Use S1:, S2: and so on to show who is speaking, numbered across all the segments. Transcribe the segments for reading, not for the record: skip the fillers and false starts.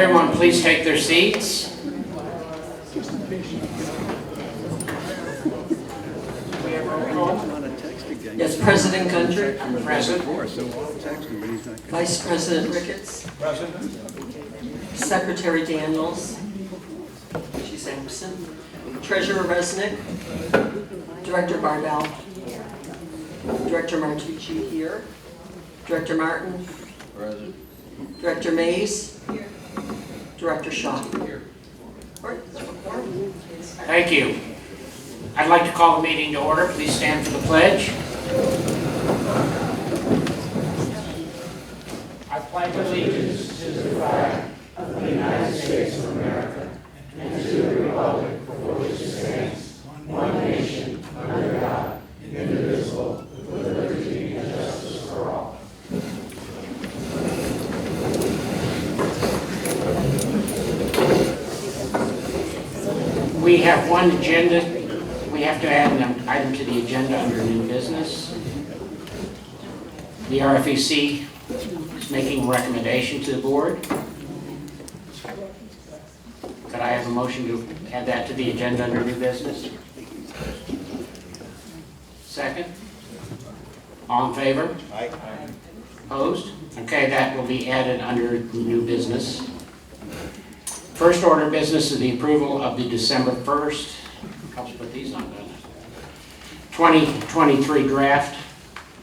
S1: everyone please take their seats?
S2: Yes, President Gundry,
S1: Present.
S2: Vice President Ricketts, Secretary Daniels, she's absent, Treasurer Resnick, Director Bardell, Director Martucci here, Director Martin, Director Mays, Director Shaw.
S1: Thank you. I'd like to call the meeting to order. Please stand for the pledge. I pledge allegiance to the flag of the United States of America and to the republic for which it stands, one nation, under God, indivisible, with liberty and justice for all. We have one agenda. We have to add an item to the agenda under new business. The RFEC is making a recommendation to the board. Could I have a motion to add that to the agenda under new business? Second? All in favor?
S3: Aye.
S1: Opposed? Okay, that will be added under new business. First order of business is the approval of the December 1st, I'll put these on, don't I? 2023 draft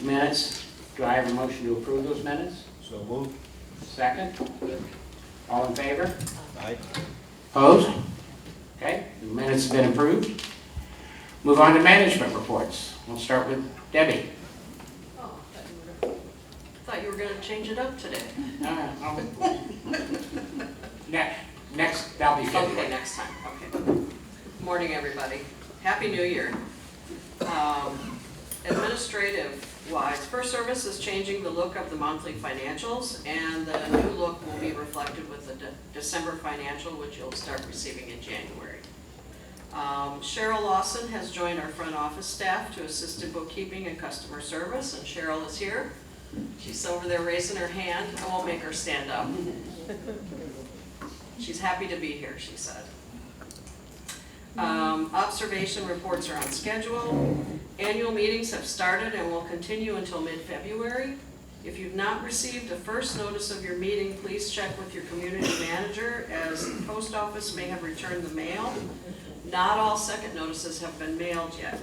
S1: minutes. Do I have a motion to approve those minutes?
S3: So moved.
S1: Second? All in favor?
S3: Aye.
S1: Opposed? Okay, the minutes have been approved. Move on to management reports. We'll start with Debbie.
S2: Oh, thought you were going to change it up today.
S1: Next, that'll be February.
S2: Okay, next time, okay. Morning, everybody. Happy New Year. Administrative-wise, First Service is changing the look of the monthly financials, and the new look will be reflected with the December financial, which you'll start receiving in January. Cheryl Lawson has joined our front office staff to assist in bookkeeping and customer service, and Cheryl is here. She's over there raising her hand. I won't make her stand up. She's happy to be here, she said. Observation reports are on schedule. Annual meetings have started and will continue until mid-February. If you've not received a first notice of your meeting, please check with your community manager, as the post office may have returned the mail. Not all second notices have been mailed yet.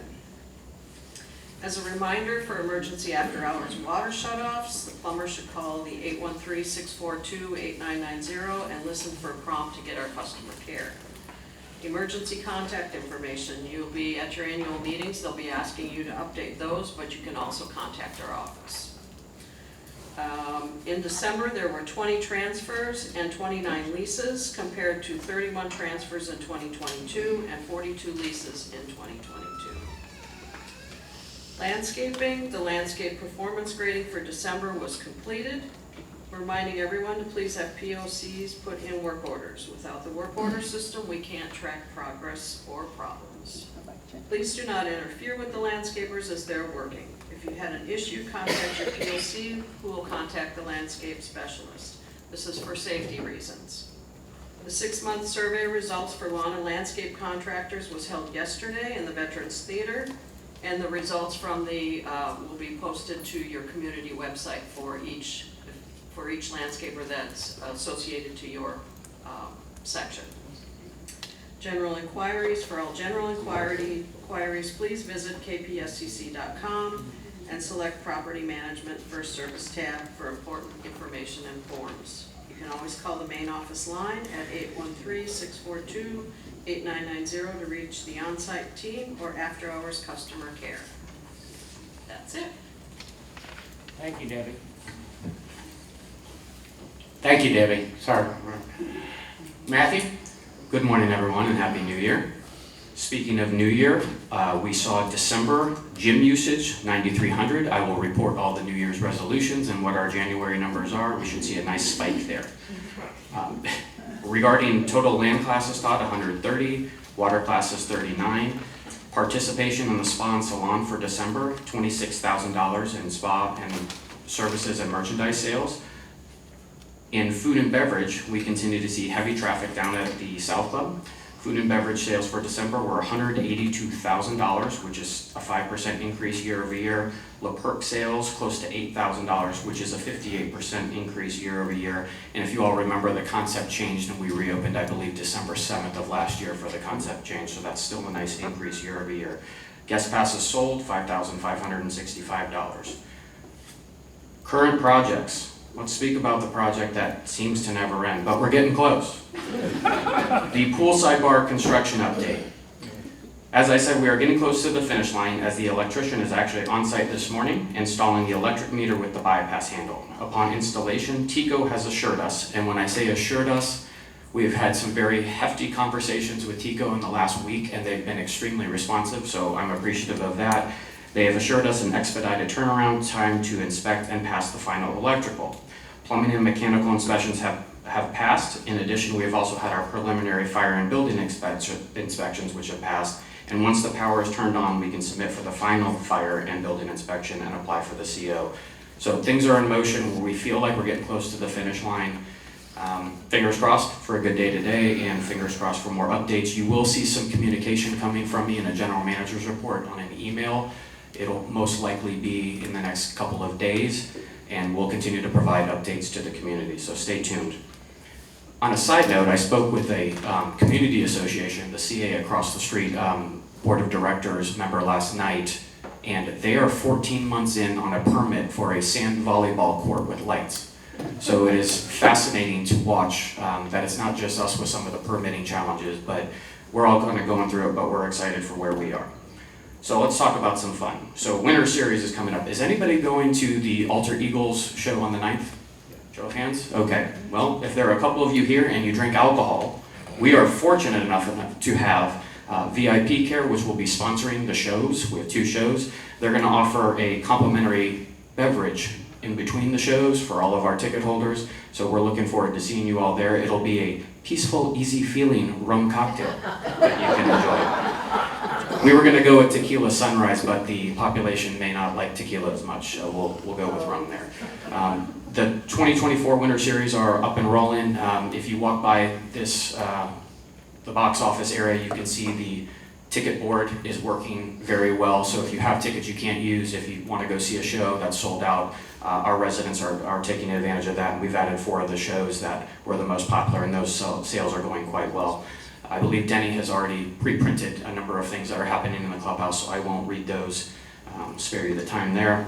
S2: As a reminder, for emergency after-hours water shutoffs, the plumber should call the 813-642-8990 and listen for a prompt to get our customer care. Emergency contact information. You'll be at your annual meetings. They'll be asking you to update those, but you can also contact our office. In December, there were 20 transfers and 29 leases, compared to 31 transfers in 2022 and 42 leases in 2022. Landscaping, the landscape performance grading for December was completed. Reminding everyone to please have POCs put in work orders. Without the work order system, we can't track progress or problems. Please do not interfere with the landscapers as they're working. If you had an issue, contact your POC, who will contact the landscape specialist. This is for safety reasons. The 6-month survey results for lawn and landscape contractors was held yesterday in the Veterans Theater. And the results from the will be posted to your community website for each landscaper that's associated to your section. General inquiries. For all general inquiries, please visit kpscc.com and select Property Management First Service tab for important information and forms. You can always call the main office line at 813-642-8990 to reach the on-site team or after-hours customer care. That's it.
S1: Thank you, Debbie. Thank you, Debbie. Sorry. Matthew?
S4: Good morning, everyone, and Happy New Year. Speaking of New Year, we saw December gym usage, 9,300. I will report all the New Year's resolutions and what our January numbers are. We should see a nice spike there. Regarding total land classes taught, 130, water classes 39. Participation in the spa and salon for December, $26,000 in spa and services and merchandise sales. In food and beverage, we continue to see heavy traffic down at the South Club. Food and beverage sales for December were $182,000, which is a 5% increase year over year. La Perque sales close to $8,000, which is a 58% increase year over year. And if you all remember, the concept changed and we reopened, I believe, December 7th of last year for the concept change, so that's still a nice increase year over year. Guest passes sold, $5,565. Current projects. Let's speak about the project that seems to never end, but we're getting close. The poolside bar construction update. As I said, we are getting close to the finish line as the electrician is actually on site this morning installing the electric meter with the bypass handle. Upon installation, TECO has assured us, and when I say assured us, we've had some very hefty conversations with TECO in the last week and they've been extremely responsive, so I'm appreciative of that. They have assured us an expedited turnaround time to inspect and pass the final electrical. Plumbing and mechanical inspections have passed. In addition, we have also had our preliminary fire and building inspections which have passed. And once the power is turned on, we can submit for the final fire and building inspection and apply for the CO. So things are in motion where we feel like we're getting close to the finish line. Fingers crossed for a good day today and fingers crossed for more updates. You will see some communication coming from me in a general manager's report on an email. It'll most likely be in the next couple of days, and we'll continue to provide updates to the community, so stay tuned. On a side note, I spoke with a community association, the CA across the street, board of directors member last night, and they are 14 months in on a permit for a sand volleyball court with lights. So it is fascinating to watch that it's not just us with some of the permitting challenges, but we're all kind of going through it, but we're excited for where we are. So let's talk about some fun. So Winter Series is coming up. Is anybody going to the Alter Eagles show on the 9th? Show of hands? Okay. Well, if there are a couple of you here and you drink alcohol, we are fortunate enough to have VIP Care, which will be sponsoring the shows. We have 2 shows. They're going to offer a complimentary beverage in between the shows for all of our ticket holders. So we're looking forward to seeing you all there. It'll be a peaceful, easy-feeling rum cocktail that you can enjoy. We were going to go with Tequila Sunrise, but the population may not like tequila as much, so we'll go with rum there. The 2024 Winter Series are up and rolling. If you walk by this, the box office area, you can see the ticket board is working very well. So if you have tickets you can't use, if you want to go see a show that's sold out, our residents are taking advantage of that. And we've added 4 of the shows that were the most popular, and those sales are going quite well. I believe Denny has already pre-printed a number of things that are happening in the clubhouse, so I won't read those, spare you the time there.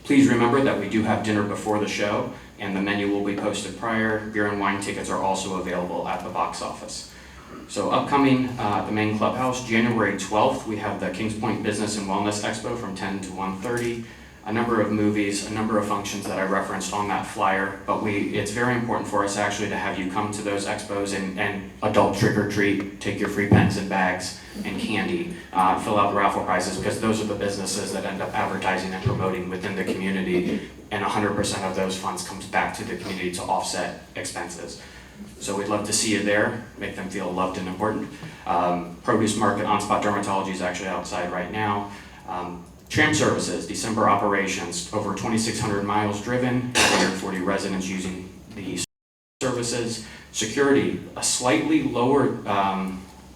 S4: Please remember that we do have dinner before the show, and the menu will be posted prior. Beer and wine tickets are also available at the box office. So upcoming at the main clubhouse, January 12th, we have the Kings Point Business and Wellness Expo from 10 to 1:30. A number of movies, a number of functions that I referenced on that flyer, but it's very important for us actually to have you come to those expos and adult trick or treat, take your free pens and bags and candy, fill out the raffle prizes, because those are the businesses that end up advertising and promoting within the community, and 100% of those funds comes back to the community to offset expenses. So we'd love to see you there, make them feel loved and important. Produce Market On Spot Dermatology is actually outside right now. Tram services, December operations, over 2,600 miles driven, 140 residents using the services. Security, a slightly lower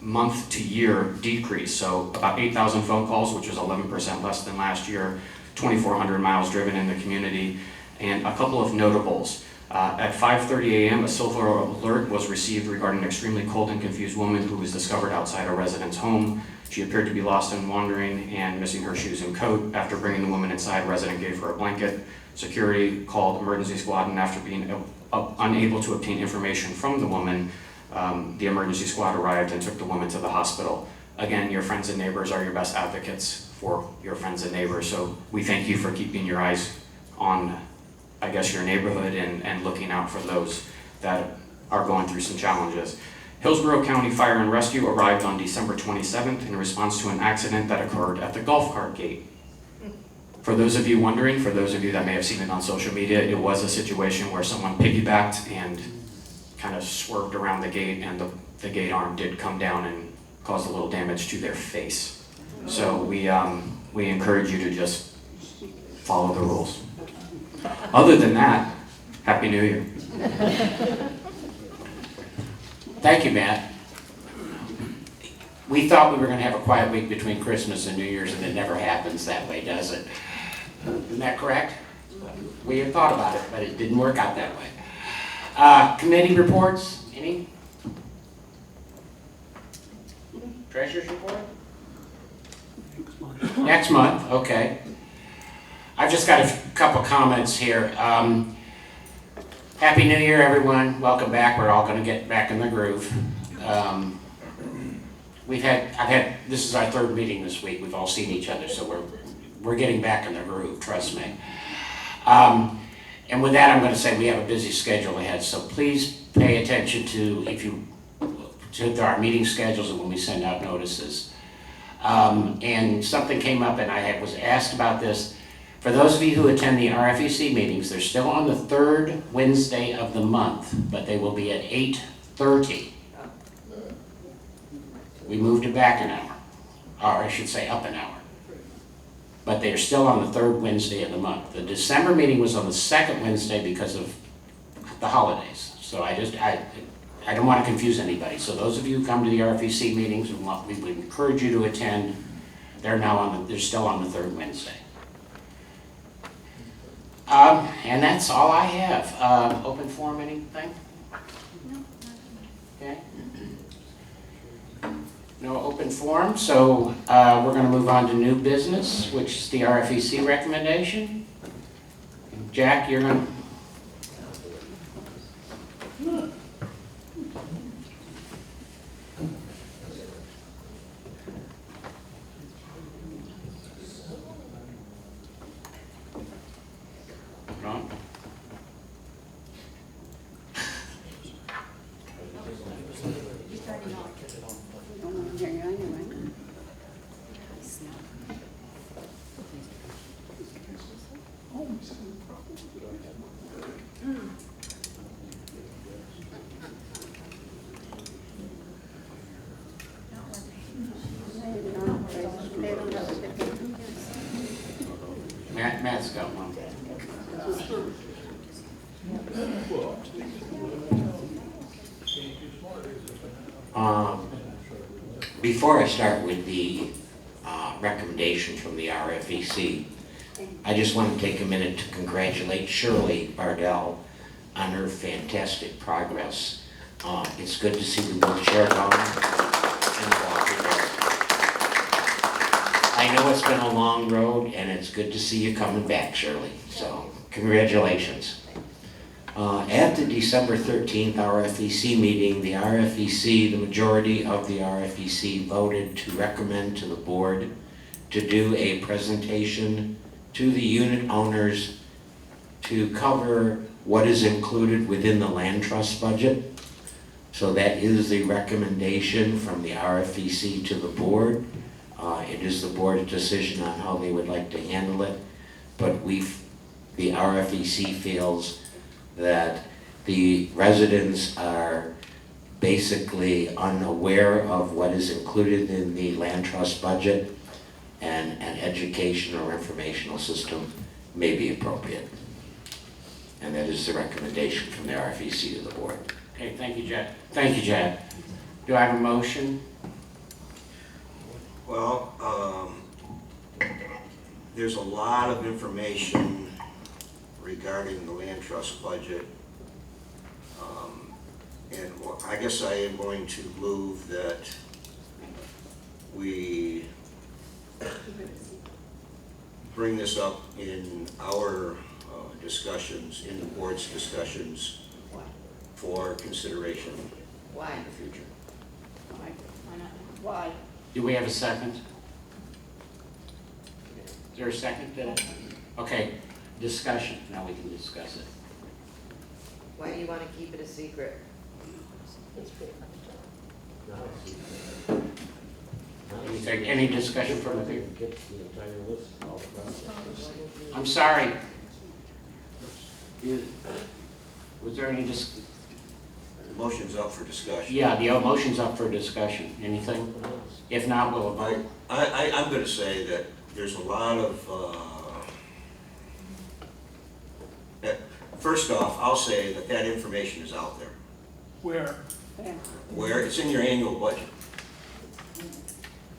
S4: month to year decrease, so about 8,000 phone calls, which was 11% less than last year, 2,400 miles driven in the community, and a couple of notables. At 5:30 a.m., a silver alert was received regarding an extremely cold and confused woman who was discovered outside a resident's home. She appeared to be lost and wandering and missing her shoes and coat. After bringing the woman inside, resident gave her a blanket. Security called emergency squad, and after being unable to obtain information from the woman, the emergency squad arrived and took the woman to the hospital. Again, your friends and neighbors are your best advocates for your friends and neighbors, so we thank you for keeping your eyes on, I guess, your neighborhood and looking out for those that are going through some challenges. Hillsborough County Fire and Rescue arrived on December 27th in response to an accident that occurred at the golf cart gate. For those of you wondering, for those of you that may have seen it on social media, it was a situation where someone piggybacked and kind of swerved around the gate, and the gate arm did come down and cause a little damage to their face. So we encourage you to just follow the rules. Other than that, Happy New Year.
S3: Thank you, Matt. We thought we were going to have a quiet week between Christmas and New Year's, and it never happens that way, does it? Isn't that correct? We had thought about it, but it didn't work out that way. Committee reports, any? Treasurer's report? Next month, okay. I've just got a couple comments here. Happy New Year, everyone. Welcome back. We're all going to get back in the groove. This is our third meeting this week. We've all seen each other, so we're getting back in the groove, trust me. And with that, I'm going to say we have a busy schedule ahead, so please pay attention to our meeting schedules and when we send out notices. And something came up, and I was asked about this. For those of you who attend the RFEC meetings, they're still on the third Wednesday of the month, but they will be at 8:30. We moved it back an hour, or I should say up an hour. But they are still on the third Wednesday of the month. The December meeting was on the second Wednesday because of the holidays. So I don't want to confuse anybody. So those of you who come to the RFEC meetings, we would encourage you to attend. They're still on the third Wednesday. And that's all I have. Open forum, anything?
S2: No.
S3: Okay. No open forum, so we're going to move on to new business, which is the RFEC recommendation. Jack, you're going to... Ron? Matt's got one.
S5: Before I start with the recommendation from the RFEC, I just want to take a minute to congratulate Shirley Bardell on her fantastic progress. It's good to see the wheelchair going and the walker there. I know it's been a long road, and it's good to see you coming back, Shirley. So, congratulations. At the December 13th RFEC meeting, the majority of the RFEC voted to recommend to the board to do a presentation to the unit owners to cover what is included within the land trust budget. So that is the recommendation from the RFEC to the board. It is the board's decision on how they would like to handle it, but the RFEC feels that the residents are basically unaware of what is included in the land trust budget, and an educational or informational system may be appropriate. And that is the recommendation from the RFEC to the board.
S3: Okay, thank you, Jack. Thank you, Jack. Do I have a motion?
S1: Well, there's a lot of information regarding the land trust budget. And I guess I am going to move that we bring this up in our discussions, in the board's discussions for consideration
S6: Why?
S1: in the future.
S6: Why?
S3: Do we have a second? Is there a second to that? Okay, discussion. Now we can discuss it.
S6: Why do you want to keep it a secret?
S3: Any discussion from the people? I'm sorry. Was there any
S1: The motion's up for discussion.
S3: Yeah, the motion's up for discussion. Anything? If not, we'll vote.
S1: I'm going to say that there's a lot of, First off, I'll say that that information is out there,
S7: Where?
S1: where it's in your annual budget.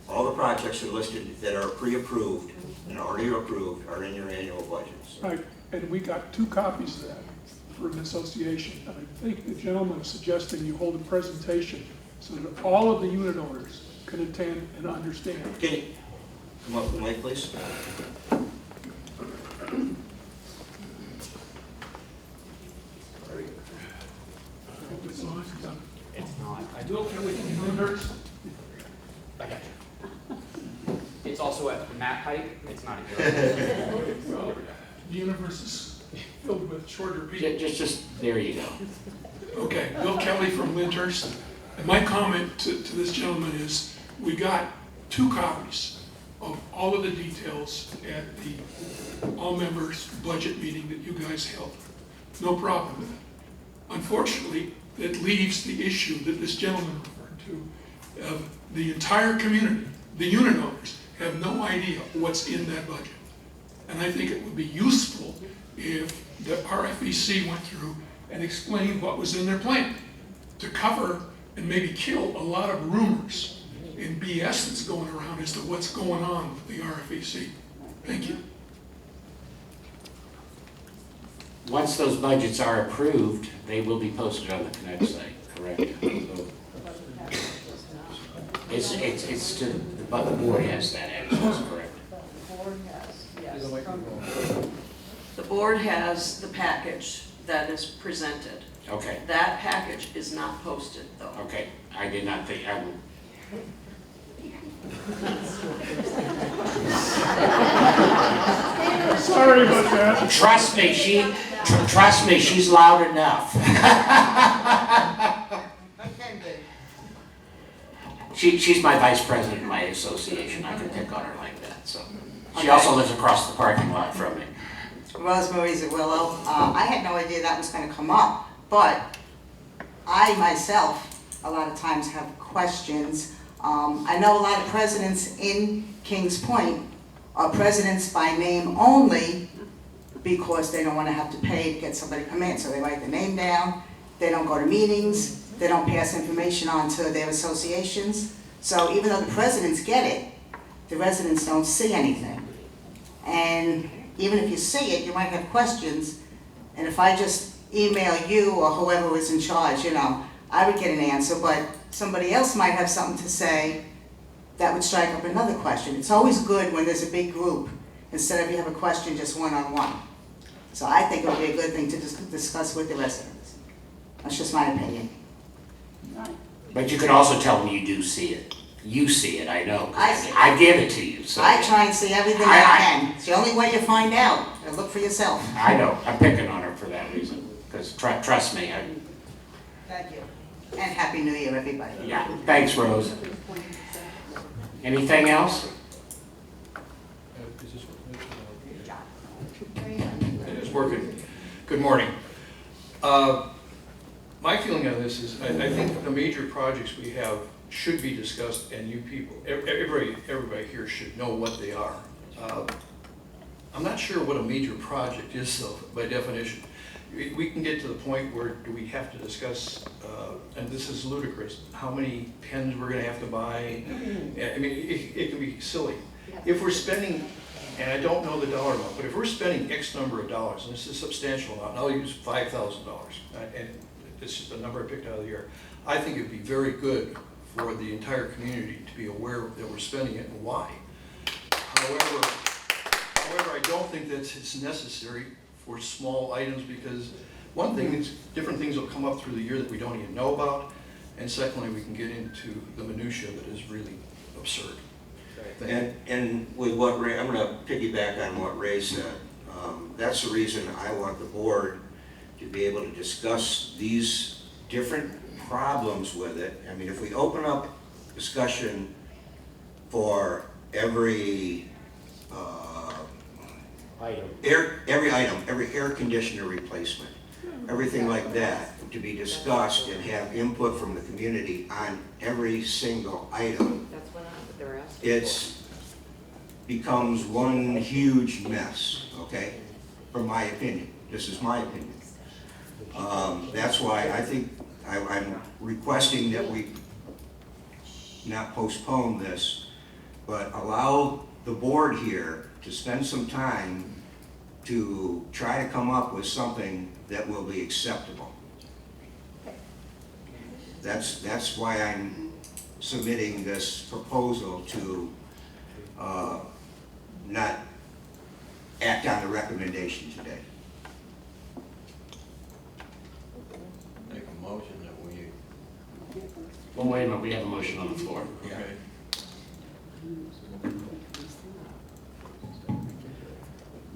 S1: All the projects are listed that are pre-approved and already approved are in your annual budgets.
S7: Right, and we got 2 copies of that for an association. And I think the gentleman is suggesting you hold a presentation so that all of the unit owners can attend and understand.
S1: Can you come up with the mic, please?
S7: It's on, it's done.
S4: It's not.
S7: I do okay with the unitors.
S4: I got you. It's also at mat height. It's not a good.
S7: Well, the universe is filled with shorter people.
S3: Just, there you go.
S7: Okay, Bill Kelly from Lyndhurst. And my comment to this gentleman is, we got 2 copies of all of the details at the all-members budget meeting that you guys held. No problem with it. Unfortunately, it leaves the issue that this gentleman referred to, of the entire community, the unit owners, have no idea what's in that budget. And I think it would be useful if the RFEC went through and explained what was in their plan to cover and maybe kill a lot of rumors and BS that's going around as to what's going on with the RFEC. Thank you.
S3: Once those budgets are approved, they will be posted on the Connect site, correct? So it's to, but the board has that access, correct?
S2: The board has the package that is presented.
S3: Okay,
S2: That package is not posted, though.
S3: okay. I did not think, I would.
S7: Sorry about that.
S3: Trust me, trust me, she's loud enough. She's my vice president in my association. I can pick on her like that, so. She also lives across the parking lot from me.
S8: Rosemary Willow. I had no idea that was going to come up, but I myself, a lot of times have questions. I know a lot of presidents in Kings Point are presidents by name only because they don't want to have to pay to get somebody to come in. So they write the name down, they don't go to meetings, they don't pass information on to their associations. So even though the presidents get it, the residents don't see anything. And even if you see it, you might have questions. And if I just email you or whoever is in charge, you know, I would get an answer, but somebody else might have something to say that would strike up another question. It's always good when there's a big group, instead of you have a question just one-on-one. So I think it would be a good thing to discuss with the residents. That's just my opinion.
S3: But you can also tell them you do see it. You see it, I know.
S8: I-
S3: I give it to you, so.
S8: I try and see everything I can. It's the only way you find out. And look for yourself.
S3: I know, I'm picking on her for that reason, because trust me,
S8: Thank you. And Happy New Year, everybody.
S3: yeah, thanks, Rose. Anything else?
S9: It is working. Good morning. My feeling on this is, I think the major projects we have should be discussed, and you people, everybody here should know what they are. I'm not sure what a major project is, though, by definition. We can get to the point where do we have to discuss, and this is ludicrous, how many pens we're gonna have to buy. I mean, it can be silly. If we're spending, and I don't know the dollar amount, but if we're spending X number of dollars, and this is a substantial amount, and I'll use $5,000, and it's just a number I picked out of the air, I think it'd be very good for the entire community to be aware that we're spending it and why. However, I don't think that it's necessary for small items, because one thing is different things will come up through the year that we don't even know about, and secondly, we can get into the minutia that is really absurd.
S1: And with what Ray, I'm gonna piggyback on what Ray said. That's the reason I want the board to be able to discuss these different problems with it. I mean, if we open up discussion for every every air conditioner replacement, everything like that, to be discussed and have input from the community on every single item,
S6: That's what they're asking
S1: it's becomes one huge mess, okay? From my opinion, this is my opinion. That's why I think I'm requesting that we not postpone this, but allow the board here to spend some time to try to come up with something that will be acceptable. That's why I'm submitting this proposal to not act on the recommendation today.
S10: Make a motion that we,
S3: Well, wait a minute, we have a motion on the floor.
S10: okay.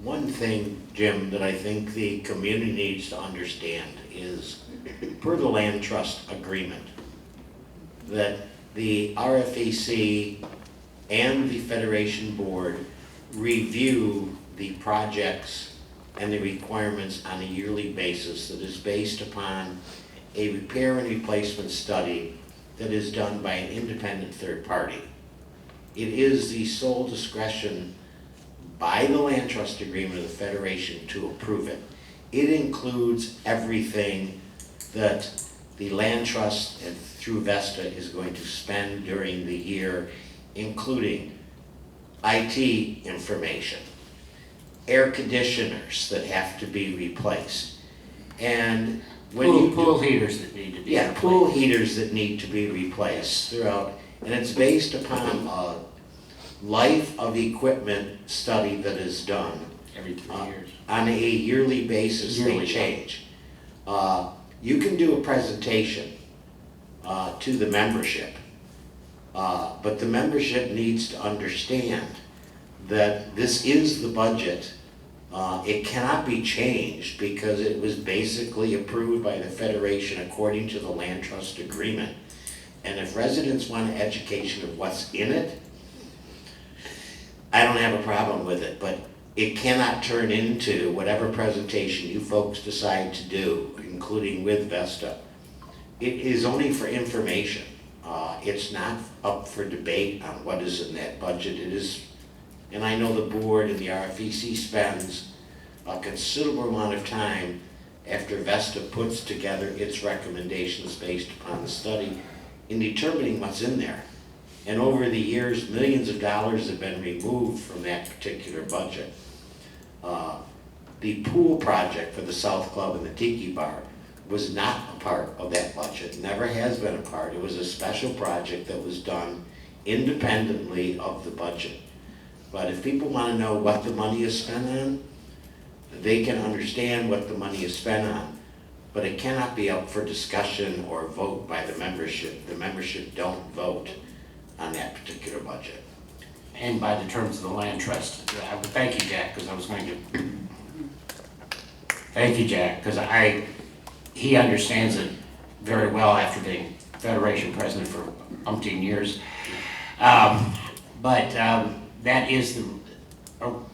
S5: One thing, Jim, that I think the community needs to understand is, per the land trust agreement, that the RFEC and the Federation Board review the projects and the requirements on a yearly basis that is based upon a repair and replacement study that is done by an independent third party. It is the sole discretion by the land trust agreement of the Federation to approve it. It includes everything that the land trust and through Vesta is going to spend during the year, including IT information, air conditioners that have to be replaced, and when
S3: Pool heaters that need to be
S5: yeah,
S3: replaced.
S5: pool heaters that need to be replaced throughout, and it's based upon a life of equipment study that is done.
S3: Every 3 years.
S5: On a yearly basis, they
S3: Yearly.
S5: change. You can do a presentation to the membership, but the membership needs to understand that this is the budget. It cannot be changed because it was basically approved by the Federation according to the land trust agreement. And if residents want an education of what's in it, I don't have a problem with it, but it cannot turn into whatever presentation you folks decide to do, including with Vesta. It is only for information. It's not up for debate on what is in that budget. It is, and I know the board and the RFEC spends a considerable amount of time after Vesta puts together its recommendations based upon the study in determining what's in there. And over the years, millions of dollars have been removed from that particular budget. The pool project for the South Club and the Tiki Bar was not a part of that budget, never has been a part. It was a special project that was done independently of the budget. But if people want to know what the money is spent on, they can understand what the money is spent on. But it cannot be up for discussion or vote by the membership. The membership don't vote on that particular budget.
S3: And by the terms of the land trust. Thank you, Jack, because I was going to. Thank you, Jack, because he understands it very well after being Federation president for umpteen years. But that is the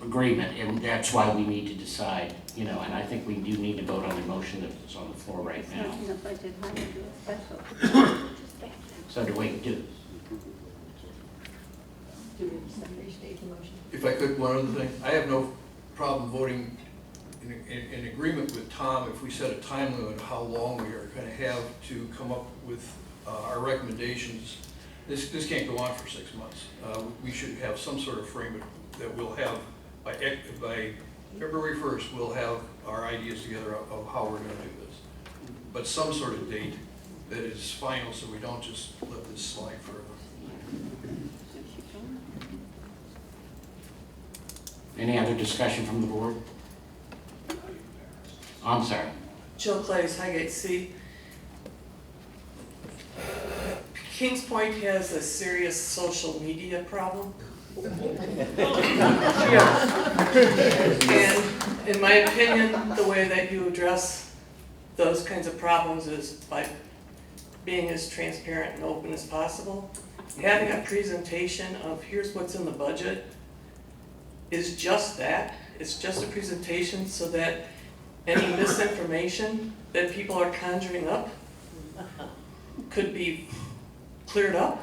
S3: agreement, and that's why we need to decide, and I think we do need to vote on the motion that's on the floor right now.
S11: Not in the budget, how do you do a special?
S3: So do we do?
S9: If I could, one other thing, I have no problem voting in agreement with Tom if we set a time limit on how long we are going to have to come up with our recommendations. This can't go on for 6 months. We should have some sort of frame that we'll have by February 1st, we'll have our ideas together of how we're going to do this. But some sort of date that is final so we don't just let this slide forever.
S3: Any other discussion from the board? I'm sorry.
S12: Jill Clays, Highgate C. Kings Point has a serious social media problem. And in my opinion, the way that you address those kinds of problems is by being as transparent and open as possible. Having a presentation of here's what's in the budget is just that. It's just a presentation so that any misinformation that people are conjuring up could be cleared up.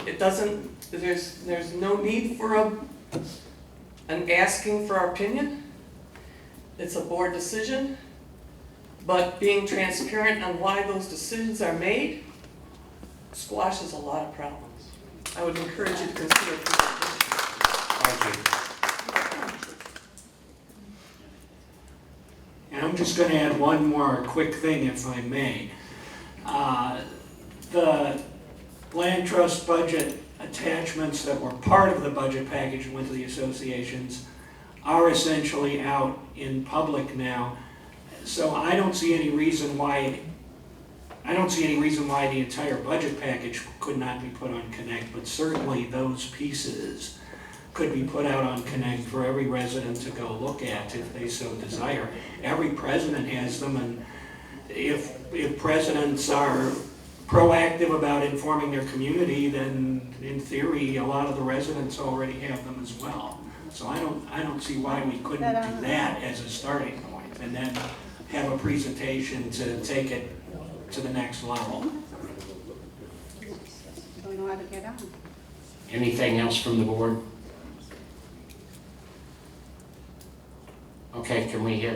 S12: It doesn't, there's no need for an asking for our opinion. It's a board decision. But being transparent on why those decisions are made squashes a lot of problems. I would encourage you to consider presentation.
S3: Thank you.
S13: And I'm just going to add one more quick thing, if I may. The land trust budget attachments that were part of the budget package and went to the associations are essentially out in public now. So I don't see any reason why the entire budget package could not be put on Connect, but certainly those pieces could be put out on Connect for every resident to go look at if they so desire. Every president has them, and if presidents are proactive about informing their community, then in theory, a lot of the residents already have them as well. So I don't see why we couldn't do that as a starting point, and then have a presentation to take it to the next level.
S11: Don't know how to get on.
S3: Anything else from the board? Okay, can we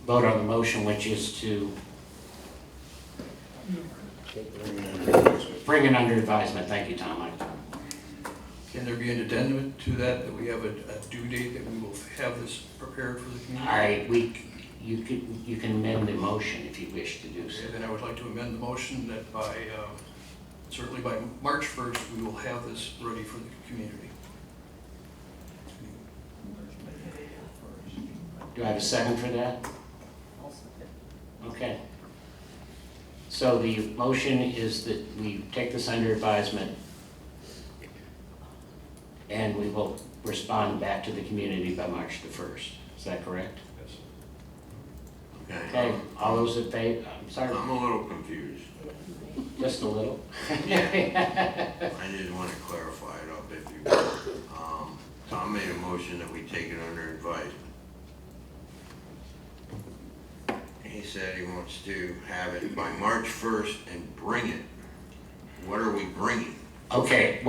S3: vote on the motion, which is to bring it under advisement? Thank you, Tom.
S9: Can there be an addendum to that, that we have a due date, that we will have this prepared for the community?
S3: You can amend the motion if you wish to do so.
S9: Okay, then I would like to amend the motion that by, certainly by March 1st, we will have this ready for the community.
S3: Do I have a second for that? Okay. So the motion is that we take this under advisement and we will respond back to the community by March the 1st. Is that correct?
S9: Yes.
S3: Okay, all those in favor, I'm sorry.
S10: I'm a little confused.
S3: Just a little.
S10: I just want to clarify it up if you will. Tom made a motion that we take it under advisement. He said he wants to have it by March 1st and bring it. What are we bringing?
S3: Okay,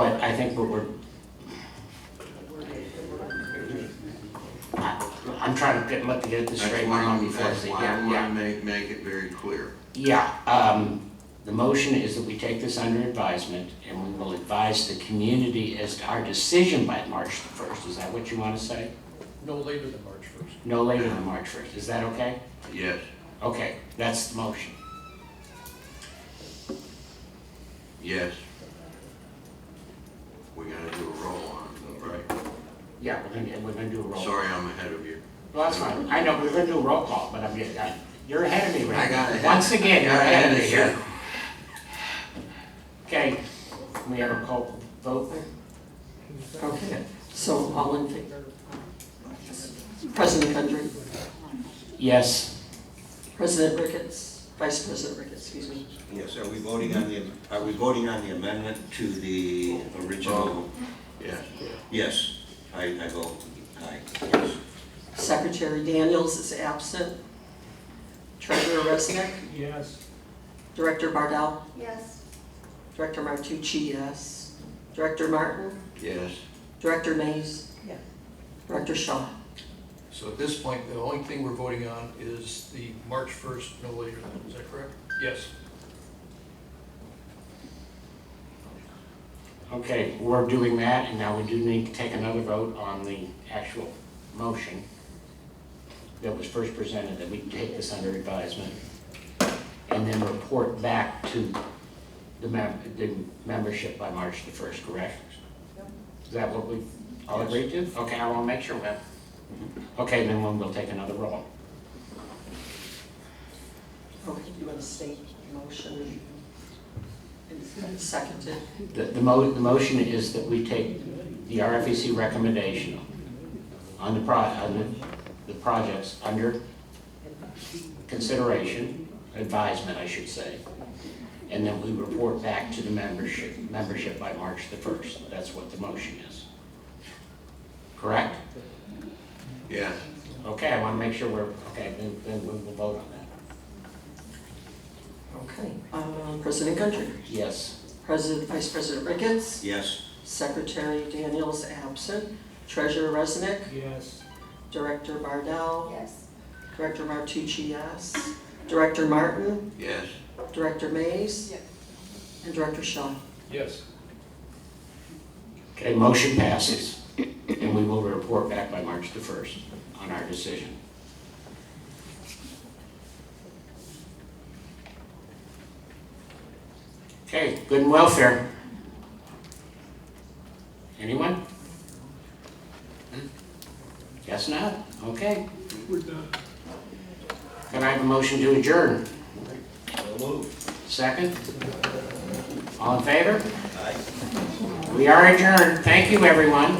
S3: I'm trying to look at this straight in my mind before I say,
S10: I want to make it very clear.
S3: Yeah, the motion is that we take this under advisement and we will advise the community as to our decision by March the 1st. Is that what you want to say?
S9: No later than March 1st.
S3: No later than March 1st. Is that okay?
S10: Yes.
S3: Okay, that's the motion.
S10: Yes. We gotta do a roll on it, right?
S3: Yeah, we're gonna do a roll call.
S10: Sorry, I'm ahead of you.
S3: Well, that's fine. I know, we're gonna do a roll call, but you're ahead of me right
S10: I got
S3: now.
S10: it.
S3: Once again, you're ahead of me
S10: Sure.
S3: here. Okay, we have a call vote.
S12: Okay, so all in favor? President Country,
S3: Yes.
S12: President Ricketts, Vice President Ricketts, excuse me.
S5: Yes, are we voting on the amendment to the original?
S10: Yes.
S5: Yes, I vote aye, yes.
S12: Secretary Daniels is absent. Treasurer Resnick,
S13: Yes.
S12: Director Bardell,
S6: Yes.
S12: Director Martucci, yes. Director Martin,
S10: Yes.
S12: Director Mays,
S6: Yes.
S12: Director Shaw.
S9: So at this point, the only thing we're voting on is the March 1st, no later than, is that correct? Yes.
S3: Okay, we're doing that, and now we do need to take another vote on the actual motion that was first presented, that we take this under advisement, and then report back to the membership by March the 1st, correct? Is that what we all agreed to? Okay, I want to make sure that. Okay, then we'll take another roll.
S12: Okay, you want to state the motion? And seconded.
S3: The motion is that we take the RFEC recommendation on the projects under consideration, advisement, I should say, and then we report back to the membership by March the 1st. That's what the motion is. Correct?
S10: Yes.
S3: Okay, I want to make sure we're, okay, then we will vote on that.
S12: Okay, President Country,
S3: Yes.
S12: Vice President Ricketts,
S5: Yes.
S12: Secretary Daniels absent, Treasurer Resnick,
S13: Yes.
S12: Director Bardell,
S6: Yes.
S12: Director Martucci, yes.
S2: Director Martin,
S10: Yes.
S2: Director Mays, and Director Shaw.
S9: Yes.
S3: Okay, motion passes, and we will report back by March the 1st on our decision. Okay, good and welfare. Anyone? Guess not, okay.
S7: We're done.
S3: Can I have a motion to adjourn?
S10: So moved.
S3: Second? All in favor? Aye. We are adjourned, thank you, everyone.